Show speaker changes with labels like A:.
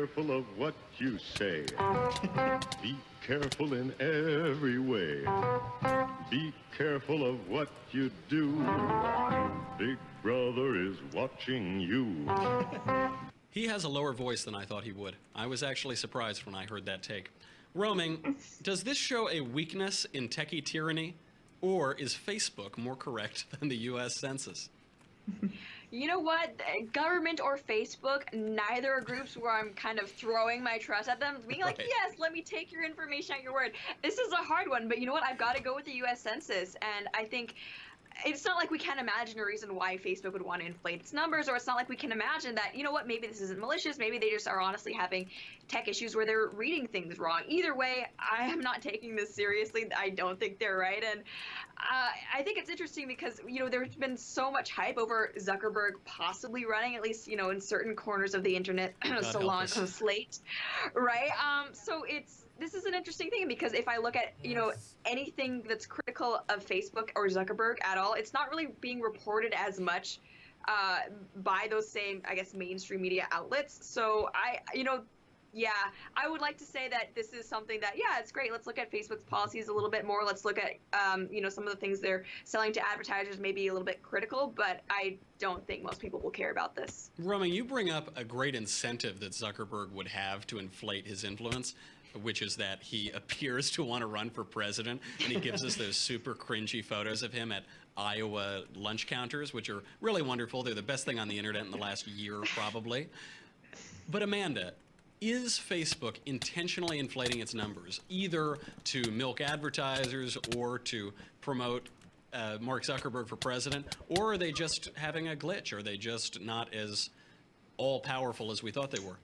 A: careful of what you say. Be careful in every way. Be careful of what you do. Big Brother is watching you.
B: He has a lower voice than I thought he would. I was actually surprised when I heard that take. Roaming, does this show a weakness in techie tyranny, or is Facebook more correct than the U.S. Census?
C: You know what? Government or Facebook, neither are groups where I'm kind of throwing my trust at them, being like,
B: Right.
C: yes, let me take your information at your word. This is a hard one, but you know what? I've got to go with the U.S. Census, and I think it's not like we can't imagine a reason why Facebook would want to inflate its numbers, or it's not like we can imagine that, you know what, maybe this isn't malicious, maybe they just are honestly having tech issues where they're reading things wrong. Either way, I am not taking this seriously. I don't think they're right, and I think it's interesting because, you know, there's been so much hype over Zuckerberg possibly running, at least, you know, in certain corners of the internet salon slate, right? So this is an interesting thing because if I look at, you know, anything that's critical of Facebook or Zuckerberg at all, it's not really being reported as much by those same, I guess, mainstream media outlets. So yeah, I would like to say that this is something that, yeah, it's great. Let's look at Facebook's policies a little bit more. Let's look at, you know, some of the things they're selling to advertisers, maybe a little bit critical, but I don't think most people will care about this.
B: Roaming, you bring up a great incentive that Zuckerberg would have to inflate his influence, which is that he appears to want to run for president, and he gives us those super cringy photos of him at Iowa lunch counters, which are really wonderful. They're the best thing on the internet in the last year, probably. But Amanda, is Facebook intentionally inflating its numbers, either to milk advertisers or to promote Mark Zuckerberg for president, or are they just having a glitch? Are they just not as all-powerful as we thought they were?